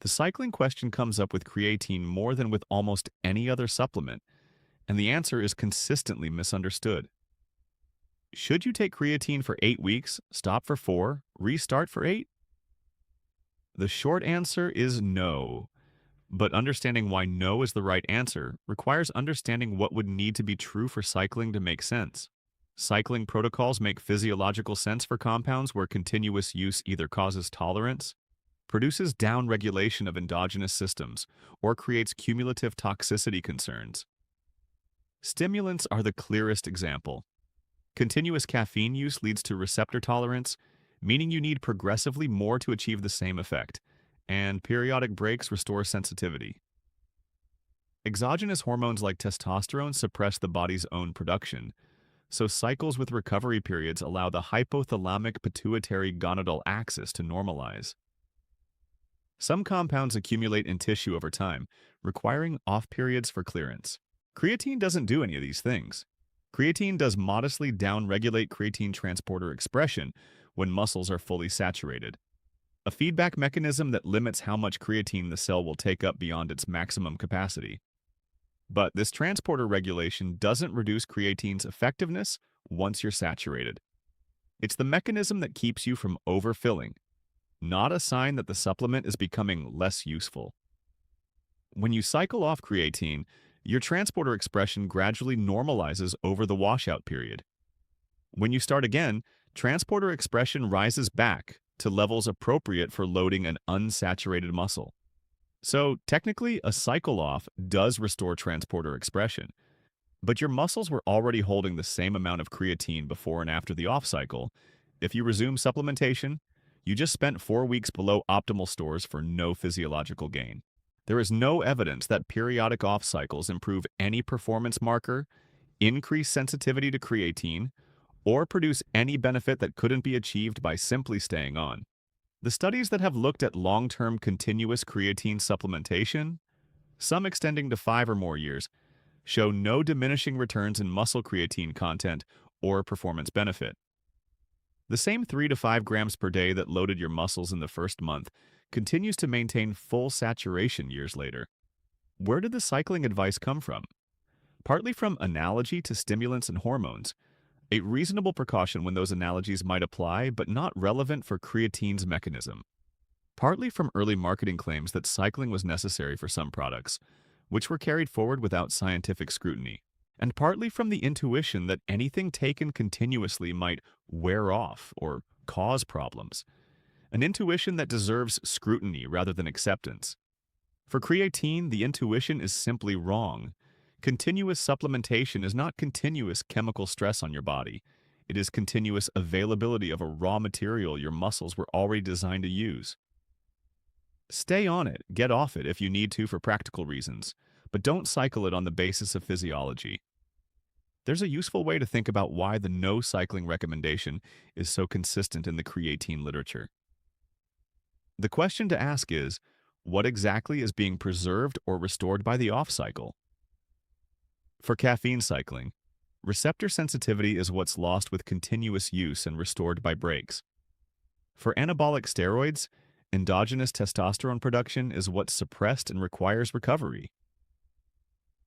The cycling question comes up with creatine more than with almost any other supplement, and the answer is consistently misunderstood. Should you take creatine for 8 weeks, stop for 4, restart for 8? The short answer is no, but understanding why no is the right answer requires understanding what would need to be true for cycling to make sense. Cycling protocols make physiological sense for compounds where continuous use either causes tolerance, produces downregulation of endogenous systems, or creates cumulative toxicity concerns. Stimulants are the clearest example. Continuous caffeine use leads to receptor tolerance, meaning you need progressively more to achieve the same effect, and periodic breaks restore sensitivity. Exogenous hormones like testosterone suppress the body's own production, so cycles with recovery periods allow the hypothalamic pituitary gonadal axis to normalize. Some compounds accumulate in tissue over time, requiring off periods for clearance. Creatine doesn't do any of these things. Creatine does modestly downregulate creatine transporter expression when muscles are fully saturated, a feedback mechanism that limits how much creatine the cell will take up beyond its maximum capacity. But this transporter regulation doesn't reduce creatine's effectiveness once you're saturated. It's the mechanism that keeps you from overfilling, not a sign that the supplement is becoming less useful. When you cycle off creatine, your transporter expression gradually normalizes over the washout period. When you start again, transporter expression rises back to levels appropriate for loading an unsaturated muscle. So, technically, a cycle off does restore transporter expression, but your muscles were already holding the same amount of creatine before and after the off cycle. If you resume supplementation, you just spent 4 weeks below optimal stores for no physiological gain. There is no evidence that periodic off cycles improve any performance marker, increase sensitivity to creatine, or produce any benefit that couldn't be achieved by simply staying on. The studies that have looked at long-term continuous creatine supplementation, some extending to 5 or more years, show no diminishing returns in muscle creatine content or performance benefit. The same 3 to 5 grams per day that loaded your muscles in the first month continues to maintain full saturation years later. Where did the cycling advice come from? Partly from analogy to stimulants and hormones, a reasonable precaution when those analogies might apply but not relevant for creatine's mechanism. Partly from early marketing claims that cycling was necessary for some products, which were carried forward without scientific scrutiny, and partly from the intuition that anything taken continuously might wear off or cause problems, an intuition that deserves scrutiny rather than acceptance. For creatine, the intuition is simply wrong. Continuous supplementation is not continuous chemical stress on your body. It is continuous availability of a raw material your muscles were already designed to use. Stay on it, get off it if you need to for practical reasons, but don't cycle it on the basis of physiology. There's a useful way to think about why the no cycling recommendation is so consistent in the creatine literature. The question to ask is, what exactly is being preserved or restored by the off cycle? For caffeine cycling, receptor sensitivity is what's lost with continuous use and restored by breaks. For anabolic steroids, endogenous testosterone production is what's suppressed and requires recovery.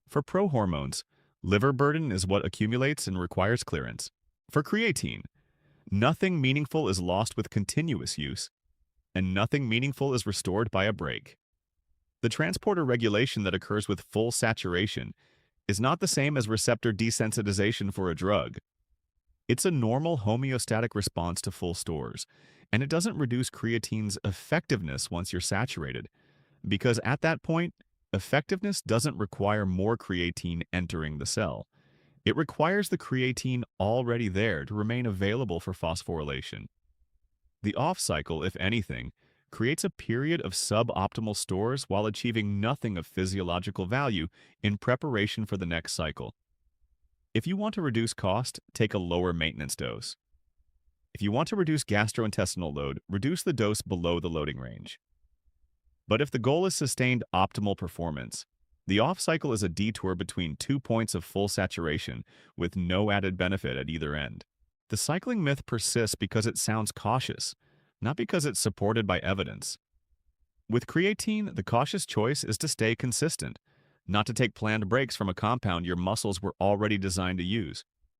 For prohormones, liver burden is what accumulates and requires clearance. For creatine, nothing meaningful is lost with continuous use, and nothing meaningful is restored by a break. The transporter regulation that occurs with full saturation is not the same as receptor desensitization for a drug. It's a normal homeostatic response to full stores, and it doesn't reduce creatine's effectiveness once you're saturated, because at that point, effectiveness doesn't require more creatine entering the cell. It requires the creatine already there to remain available for phosphorylation. The off cycle, if anything, creates a period of suboptimal stores while achieving nothing of physiological value in preparation for the next cycle. If you want to reduce cost, take a lower maintenance dose. If you want to reduce gastrointestinal load, reduce the dose below the loading range. But if the goal is sustained optimal performance, the off cycle is a detour between 2 points of full saturation with no added benefit at either end. The cycling myth persists because it sounds cautious, not because it's supported by evidence. With creatine, the cautious choice is to stay consistent, not to take planned breaks from a compound your muscles were already designed to use.